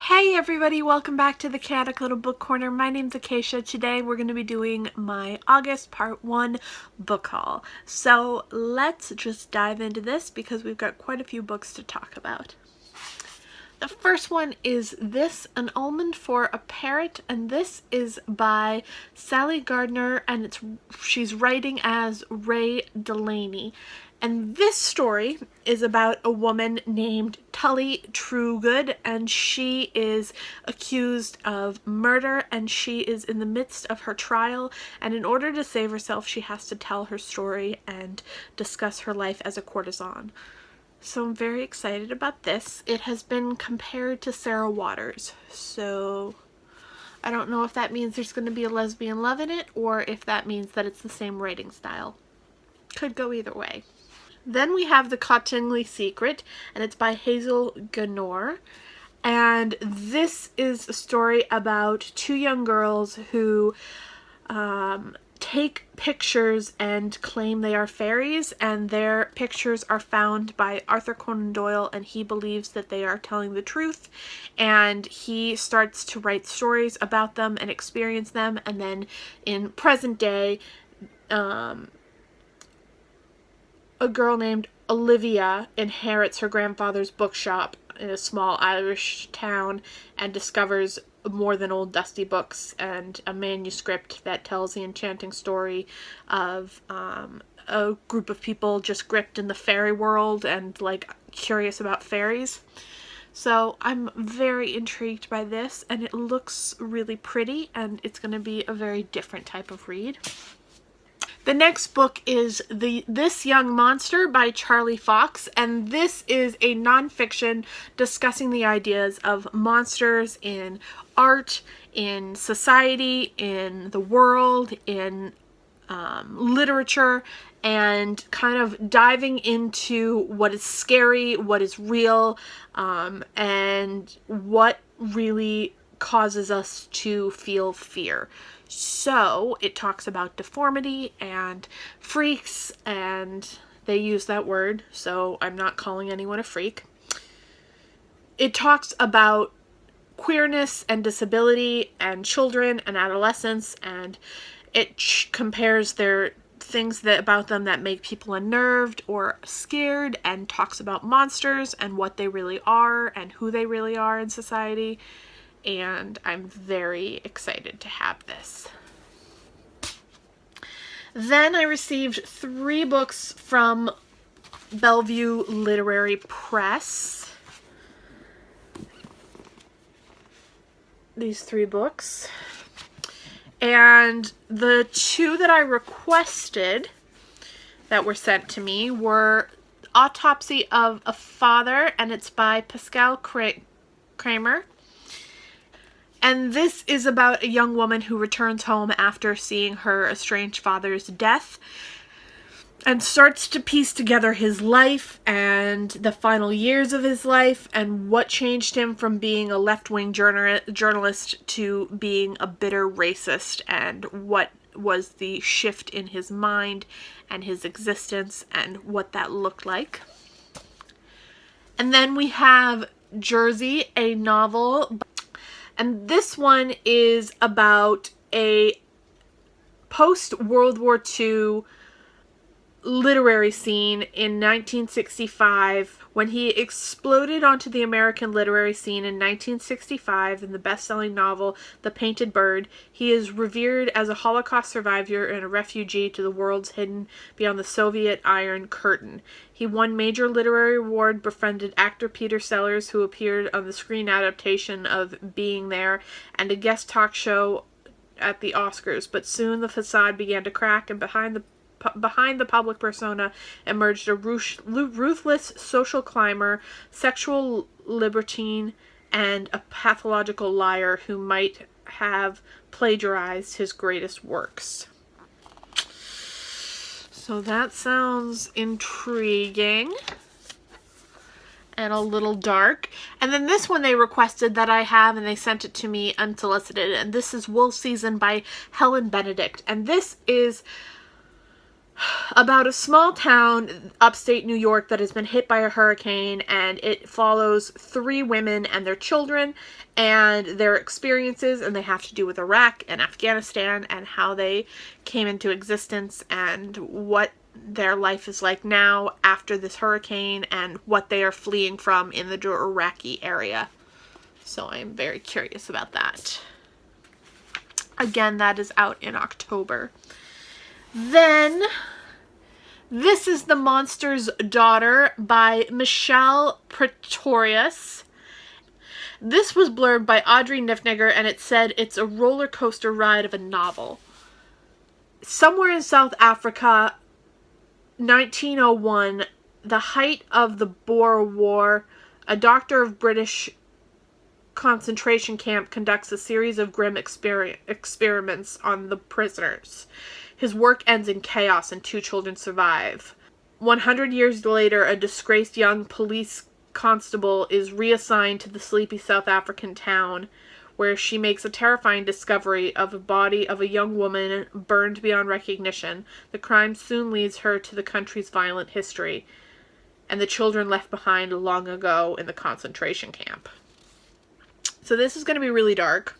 Hey everybody, welcome back to the Chaotic Little Book Corner. My name's Acacia. Today we're going to be doing my August Part 1 book haul. So let's just dive into this because we've got quite a few books to talk about. The first one is this, An Almond for a Parrot, and this is by Sally Gardner, and she's writing as Ray Delaney. And this story is about a woman named Tully Trugood, and she is accused of murder, and she is in the midst of her trial, and in order to save herself, she has to tell her story and discuss her life as a courtesan. So I'm very excited about this. It has been compared to Sarah Waters, so I don't know if that means there's going to be a lesbian love in it, or if that means that it's the same writing style. Could go either way. Then we have The Cottingley Secret, and it's by Hazel Ganor. And this is a story about two young girls who take pictures and claim they are fairies, and their pictures are found by Arthur Conan Doyle, and he believes that they are telling the truth, and he starts to write stories about them and experience them. And then in present day, a girl named Olivia inherits her grandfather's bookshop in a small Irish town and discovers more than old dusty books and a manuscript that tells the enchanting story of a group of people just gripped in the fairy world and like curious about fairies. So I'm very intrigued by this, and it looks really pretty, and it's going to be a very different type of read. The next book is This Young Monster by Charlie Fox, and this is a nonfiction discussing the ideas of monsters in art, in society, in the world, in literature, and kind of diving into what is scary, what is real, and what really causes us to feel fear. So it talks about deformity and freaks, and they use that word, so I'm not calling anyone a freak. It talks about queerness and disability and children and adolescents, and it compares their things about them that make people unnerved or scared, and talks about monsters and what they really are and who they really are in society. And I'm very excited to have this. Then I received 3 books from Bellevue Literary Press. These 3 books. And the 2 that I requested that were sent to me were Autopsy of a Father, and it's by Pascal Kramer. And this is about a young woman who returns home after seeing her estranged father's death and starts to piece together his life and the final years of his life and what changed him from being a left-wing journalist to being a bitter racist, and what was the shift in his mind and his existence and what that looked like. And then we have Jersey, a novel. And this one is about a post-World War II literary scene in 1965 when he exploded onto the American literary scene in 1965 in the best-selling novel The Painted Bird. He is revered as a Holocaust survivor and a refugee to the worlds hidden beyond the Soviet Iron Curtain. He won major literary award, befriended actor Peter Sellers, who appeared on the screen adaptation of Being There, and a guest talk show at the Oscars. But soon the facade began to crack, and behind the public persona emerged a ruthless social climber, sexual libertine, and a pathological liar who might have plagiarized his greatest works. So that sounds intriguing and a little dark. And then this one they requested that I have, and they sent it to me unsolicited, and this is Wolf Season by Helen Benedict. And this is about a small town, upstate New York, that has been hit by a hurricane, and it follows 3 women and their children and their experiences, and they have to do with Iraq and Afghanistan and how they came into existence and what their life is like now after this hurricane and what they are fleeing from in the Iraqi area. So I'm very curious about that. Again, that is out in October. Then, This is the Monster's Daughter by Michelle Pretorius. This was blurred by Audrey Niffniger, and it said it's a roller coaster ride of a novel. Somewhere in South Africa, 1901, the height of the Boer War, a doctor of British concentration camp conducts a series of grim experiments on the prisoners. His work ends in chaos and 2 children survive. 100 years later, a disgraced young police constable is reassigned to the sleepy South African town, where she makes a terrifying discovery of a body of a young woman burned beyond recognition. The crime soon leads her to the country's violent history and the children left behind long ago in the concentration camp. So this is going to be really dark,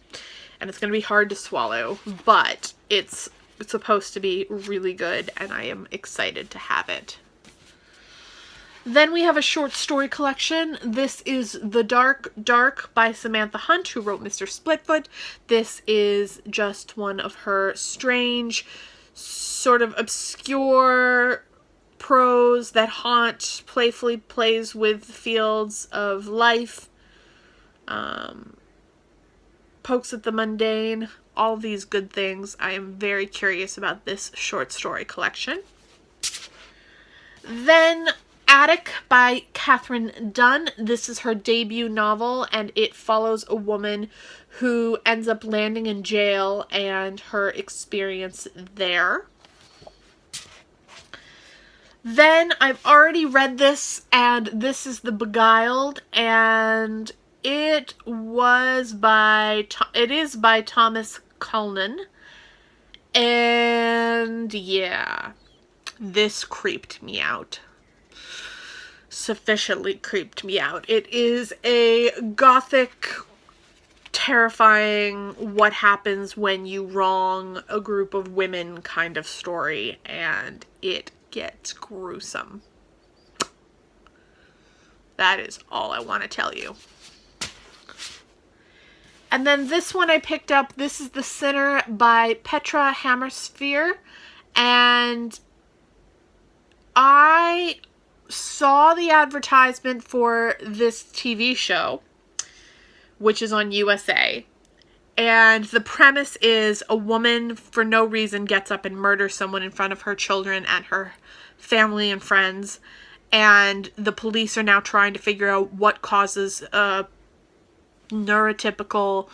and it's going to be hard to swallow, but it's supposed to be really good, and I am excited to have it. Then we have a short story collection. This is The Dark Dark by Samantha Hunt, who wrote Mr. Splitfoot. This is just one of her strange, sort of obscure prose that Haunt playfully plays with the fields of life, pokes at the mundane, all these good things. I am very curious about this short story collection. Then Addict by Catherine Dunn. This is her debut novel, and it follows a woman who ends up landing in jail and her experience there. Then I've already read this, and this is the Beguiled, and it is by Thomas Cullen, and yeah, this creeped me out. Sufficiently creeped me out. It is a gothic, terrifying, what happens when you wrong a group of women kind of story, and it gets gruesome. That is all I want to tell you. And then this one I picked up. This is The Sinner by Petra Hammersphere. And I saw the advertisement for this TV show, which is on USA. And the premise is a woman, for no reason, gets up and murders someone in front of her children and her family and friends. And the police are now trying to figure out what causes a neurotypical,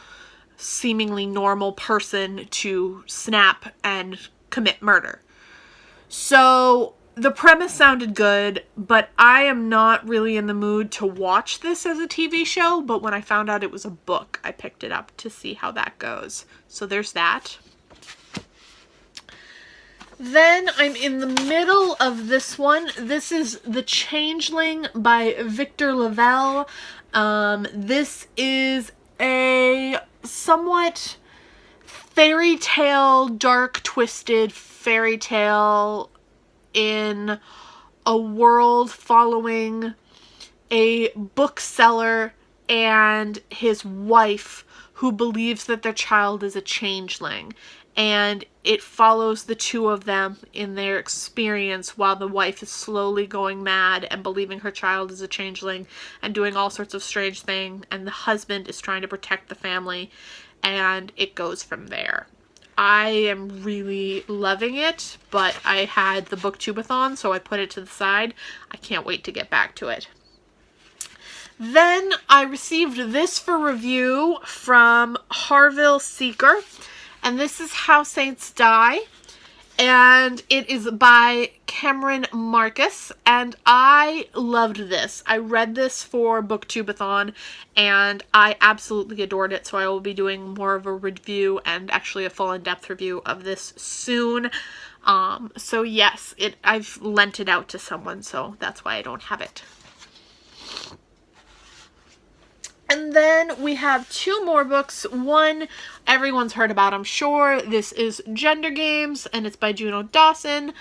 seemingly normal person to snap and commit murder. So the premise sounded good, but I am not really in the mood to watch this as a TV show, but when I found out it was a book, I picked it up to see how that goes. So there's that. Then I'm in the middle of this one. This is The Changeling by Victor Lavelle. This is a somewhat fairy tale, dark, twisted fairy tale in a world following a bookseller and his wife who believes that their child is a changeling. And it follows the 2 of them in their experience while the wife is slowly going mad and believing her child is a changeling and doing all sorts of strange things. And the husband is trying to protect the family. And it goes from there. I am really loving it, but I had the booktubeathon, so I put it to the side. I can't wait to get back to it. Then I received this for review from Harville Seeker. And this is How Saints Die. And it is by Cameron Marcus, and I loved this. I read this for Booktubeathon, and I absolutely adored it, so I will be doing more of a review and actually a full in-depth review of this soon. So yes, I've lent it out to someone, so that's why I don't have it. And then we have two more books. One everyone's heard about, I'm sure. This is Gender Games, and it's by Juno Dawson.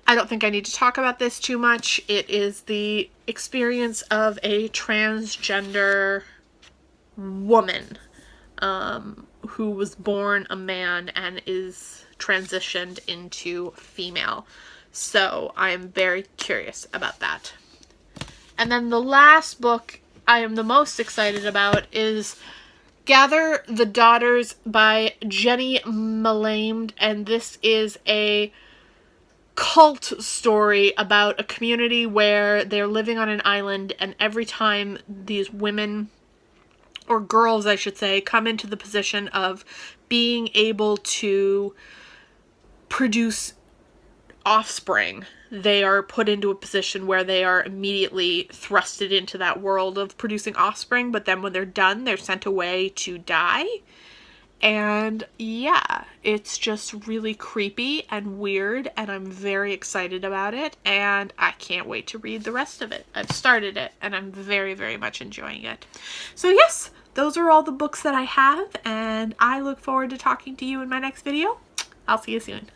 I don't think I need to talk about this too much. It is the experience of a transgender woman who was born a man and is transitioned into female. So I am very curious about that. And then the last book I am the most excited about is Gather the Daughters by Jenny Malamed, and this is a cult story about a community where they're living on an island, and every time these women, or girls I should say, come into the position of being able to produce offspring, they are put into a position where they are immediately thrusted into that world of producing offspring, but then when they're done, they're sent away to die. And yeah, it's just really creepy and weird, and I'm very excited about it, and I can't wait to read the rest of it. I've started it, and I'm very, very much enjoying it. So yes, those are all the books that I have, and I look forward to talking to you in my next video. I'll see you soon.